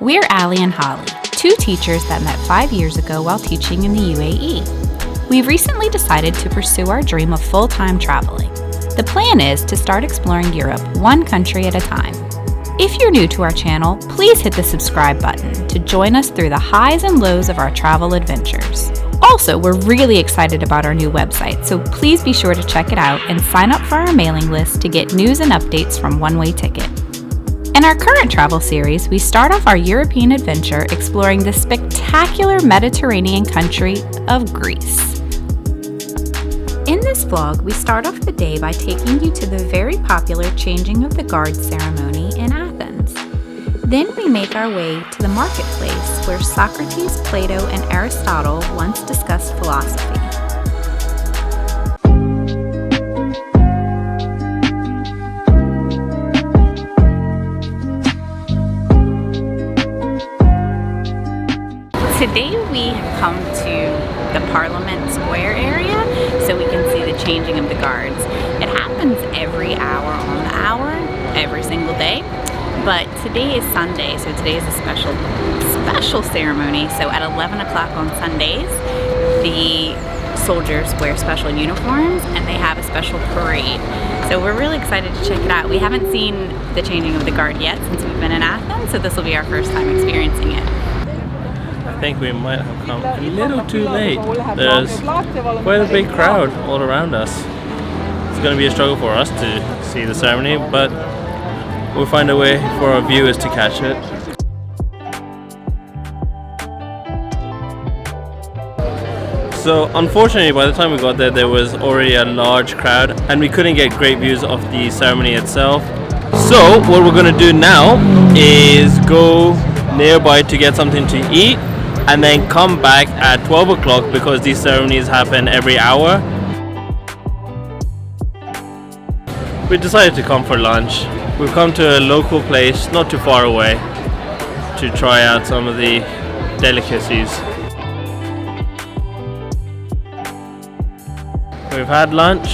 We're Ali and Holly, two teachers that met 5 years ago while teaching in the UAE. We've recently decided to pursue our dream of full-time traveling. The plan is to start exploring Europe one country at a time. If you're new to our channel, please hit the subscribe button to join us through the highs and lows of our travel adventures. Also, we're really excited about our new website, so please be sure to check it out and sign up for our mailing list to get news and updates from One Way Ticket. In our current travel series, we start off our European adventure exploring the spectacular Mediterranean country of Greece. In this vlog, we start off the day by taking you to the very popular changing of the guard ceremony in Athens. Then we make our way to the marketplace where Socrates, Plato, and Aristotle once discussed philosophy. Today we have come to the Parliament Square area so we can see the changing of the guards. It happens every hour on the hour, every single day, but today is Sunday, so today is a special ceremony. So at 11 o'clock on Sundays, the soldiers wear special uniforms and they have a special parade. So we're really excited to check it out. We haven't seen the changing of the guard yet since we've been in Athens, so this will be our first time experiencing it. I think we might have come a little too late. There's quite a big crowd all around us. It's going to be a struggle for us to see the ceremony, but we'll find a way for our viewers to catch it. So unfortunately, by the time we got there was already a large crowd and we couldn't get great views of the ceremony itself. So what we're going to do now is go nearby to get something to eat and then come back at 12 o'clock because these ceremonies happen every hour. We decided to come for lunch. We've come to a local place not too far away to try out some of the delicacies. We've had lunch.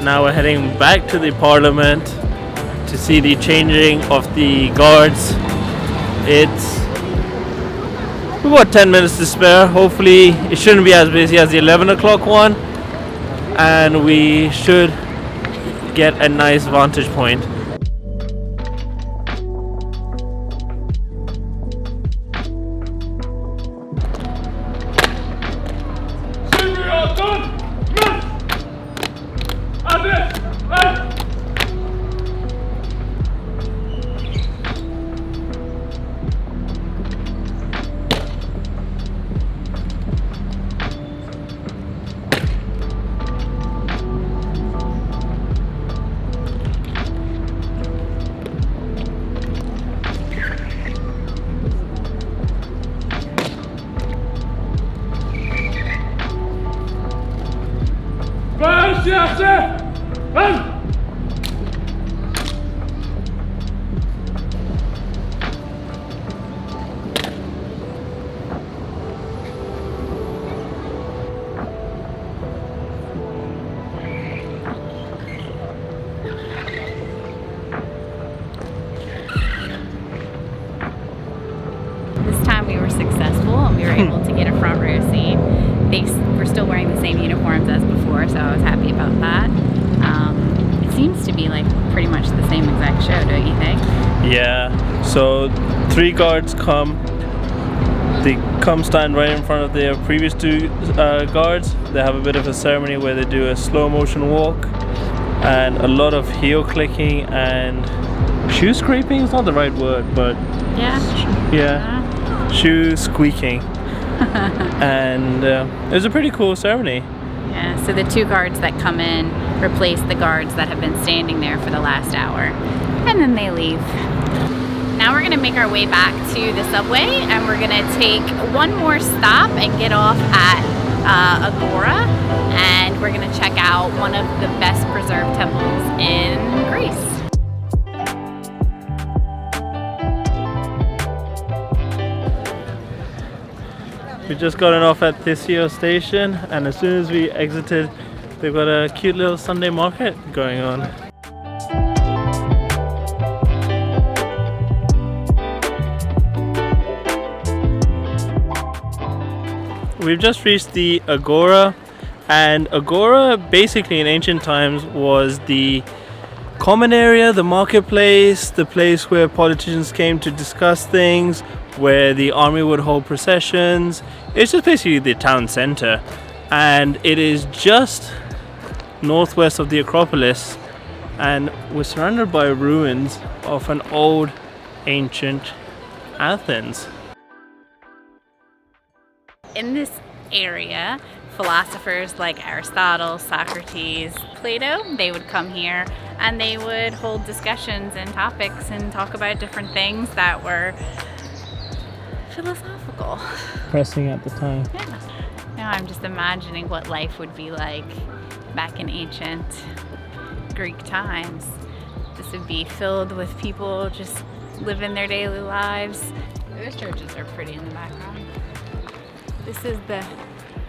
Now we're heading back to the Parliament to see the changing of the guards. It's about 10 minutes to spare. Hopefully it shouldn't be as busy as the 11 o'clock one and we should get a nice vantage point. This time we were successful and we were able to get a front row seat. They were still wearing the same uniforms as before, so I was happy about that. It seems to be like pretty much the same exact show, don't you think? Yeah, so 3 guards come. They come stand right in front of their previous 2 guards. They have a bit of a ceremony where they do a slow motion walk and a lot of heel clicking and shoe scraping is not the right word, but shoe squeaking. And it was a pretty cool ceremony. Yeah, so the 2 guards that come in replace the guards that have been standing there for the last hour, and then they leave. Now we're gonna make our way back to the subway and we're gonna take one more stop and get off at Agora, and we're gonna check out one of the best preserved temples in Greece. We just gotten off at Thesio station, and as soon as we exited, they've got a cute little Sunday market going on. we've just reached the Agora, and Agora basically in ancient times was the common area, the marketplace, the place where politicians came to discuss things, where the army would hold processions. It's just basically the town center, and it is just northwest of the Acropolis, and we're surrounded by ruins of an old ancient Athens. In this area, philosophers like Aristotle, Socrates, Plato, they would come here and they would hold discussions and topics and talk about different things that were philosophical. Pressing at the time. Yeah. Now I'm just imagining what life would be like back in ancient Greek times. This would be filled with people just living their daily lives. Those churches are pretty in the background. This is the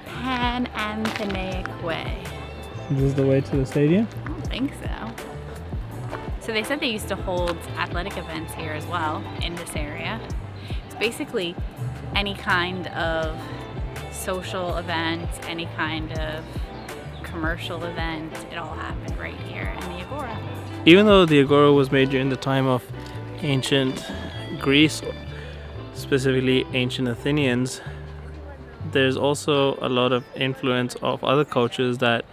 Panathenaic Way. This is the way to the stadium? I don't think so. So they said they used to hold athletic events here as well in this area. It's basically any kind of social event, any kind of commercial event, it all happened right here in the Agora. Even though the Agora was made during the time of ancient Greece, specifically ancient Athenians, there's also a lot of influence of other cultures that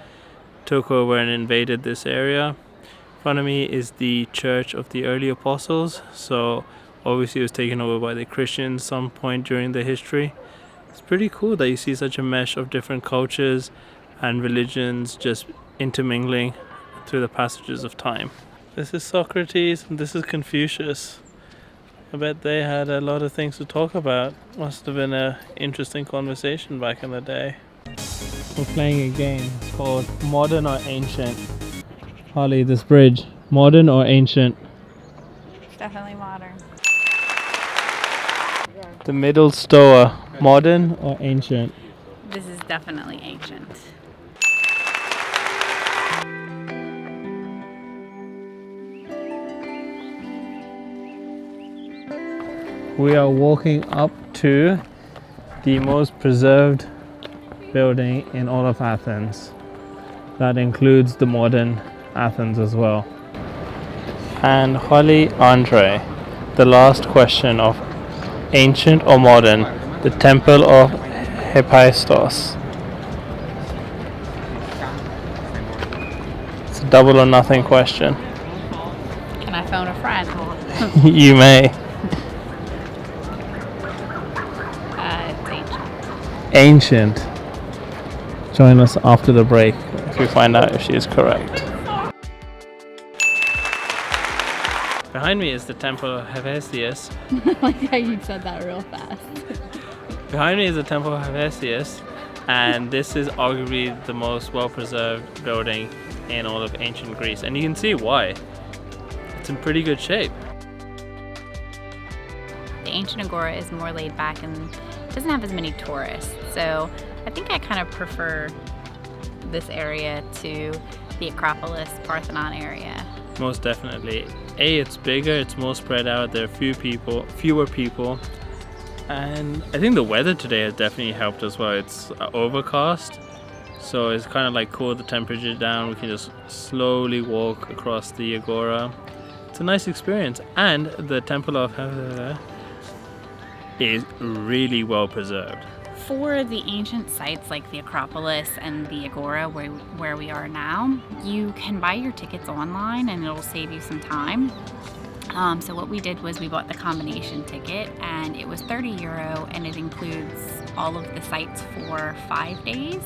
took over and invaded this area. In front of me is the church of the early apostles, so obviously it was taken over by the Christians some point during the history. It's pretty cool that you see such a mesh of different cultures and religions just intermingling through the passages of time. This is Socrates and this is Confucius. I bet they had a lot of things to talk about. Must have been an interesting conversation back in the day. We're playing a game called Modern or Ancient. Holly, this bridge, modern or ancient? Definitely modern. The middle stoa, modern or ancient? This is definitely ancient. We are walking up to the most preserved building in all of Athens. That includes the modern Athens as well. And Holly, Andre, the last question of ancient or modern, the temple of Hephaestus. It's a double or nothing question. Can I phone a friend? You may. It's ancient. Ancient. Join us after the break if we find out if she is correct. Behind me is the temple of Hephaestus. I like how you said that real fast. Behind me is the temple of Hephaestus, and this is arguably the most well-preserved building in all of ancient Greece, and you can see why. It's in pretty good shape. The Ancient Agora is more laid back and doesn't have as many tourists, so I think I kind of prefer this area to the Acropolis, Parthenon area. Most definitely. It's bigger, it's more spread out, there are fewer people, and I think the weather today has definitely helped as well. It's overcast, so it's kind of like cool the temperature down. We can just slowly walk across the Agora. It's a nice experience, and the temple of is really well preserved. For the ancient sites like the Acropolis and the Agora where we are now, you can buy your tickets online and it'll save you some time. So what we did was we bought the combination ticket, and it was €30, and it includes all of the sites for 5 days.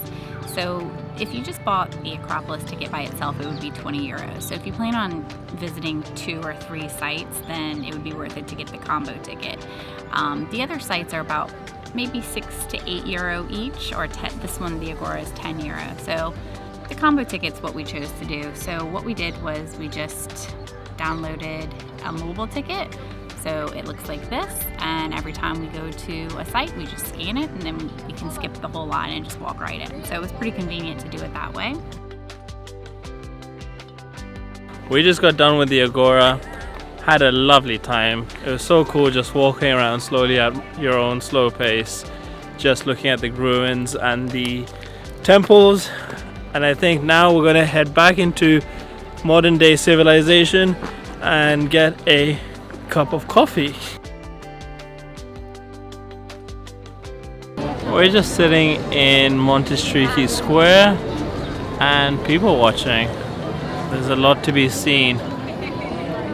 So if you just bought the Acropolis ticket by itself, it would be €20. So if you plan on visiting 2 or 3 sites, then it would be worth it to get the combo ticket. The other sites are about maybe €6 to €8 each, or this one, the Agora, is €10. So the combo ticket's what we chose to do. So what we did was we just downloaded a mobile ticket. So it looks like this, and every time we go to a site, we just scan it, and then we can skip the whole line and just walk right in. So it was pretty convenient to do it that way. We just got done with the Agora, had a lovely time. It was so cool just walking around slowly at your own slow pace. just looking at the ruins and the temples. And I think now we're gonna head back into modern day civilization and get a cup of coffee. We're just sitting in Montestrici Square and people watching. There's a lot to be seen.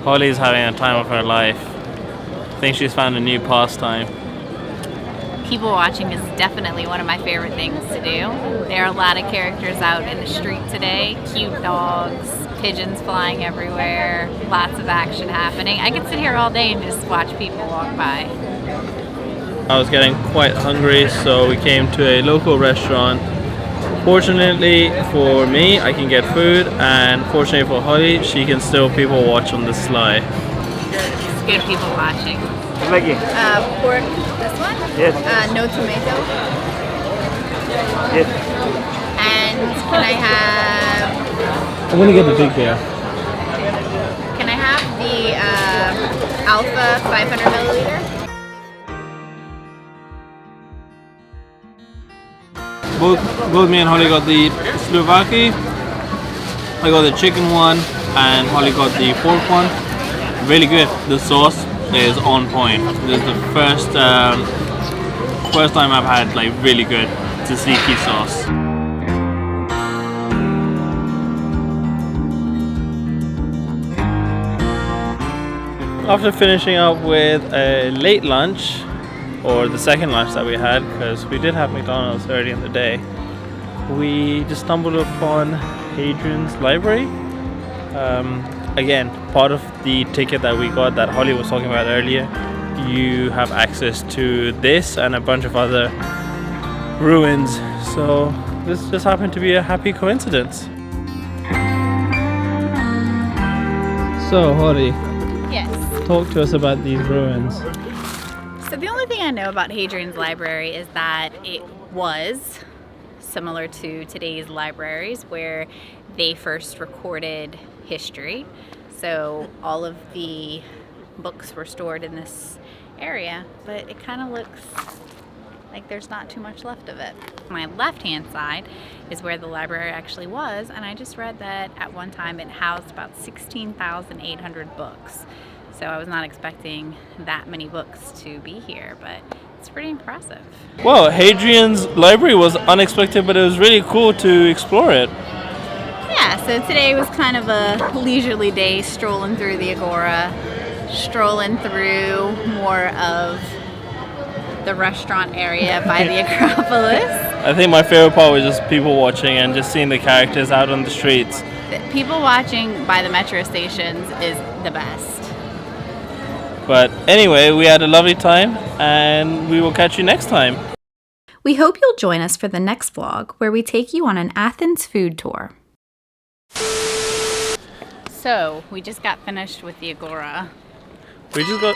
Holly's having a time of her life. I think she's found a new pastime. People watching is definitely one of my favorite things to do. There are a lot of characters out in the street today. Cute dogs, pigeons flying everywhere, lots of action happening. I could sit here all day and just watch people walk by. I was getting quite hungry, so we came to a local restaurant. Fortunately for me, I can get food, and fortunately for Holly, she can still people watch on the sly. It's good people watching. Pork, this one? Yes. No tomato. Yes. And can I have... I'm gonna get the big beer. Can I have the Alpha 500 milliliter? Both me and Holly got the Slovaki. I got the chicken one, and Holly got the pork one. Really good. The sauce is on point. This is the first time I've had like really good tzatziki sauce. After finishing up with a late lunch, or the second lunch that we had, because we did have McDonald's early in the day, we just stumbled upon Hadrian's library. Again, part of the ticket that we got that Holly was talking about earlier, you have access to this and a bunch of other ruins. So this just happened to be a happy coincidence. So Holly, Yes. talk to us about these ruins. So the only thing I know about Hadrian's library is that it was similar to today's libraries, where they first recorded history. So all of the books were stored in this area, but it kind of looks like there's not too much left of it. My left-hand side is where the library actually was, and I just read that at one time it housed about 16,800 books. So I was not expecting that many books to be here, but it's pretty impressive. Well, Hadrian's library was unexpected, but it was really cool to explore it. Yeah, so today was kind of a leisurely day, strolling through the Agora, strolling through more of the restaurant area by the Acropolis. I think my favorite part was just people watching and just seeing the characters out on the streets. People watching by the metro stations is the best. But anyway, we had a lovely time, and we will catch you next time. We hope you'll join us for the next vlog, where we take you on an Athens food tour. So, we just got finished with the Agora. We just got...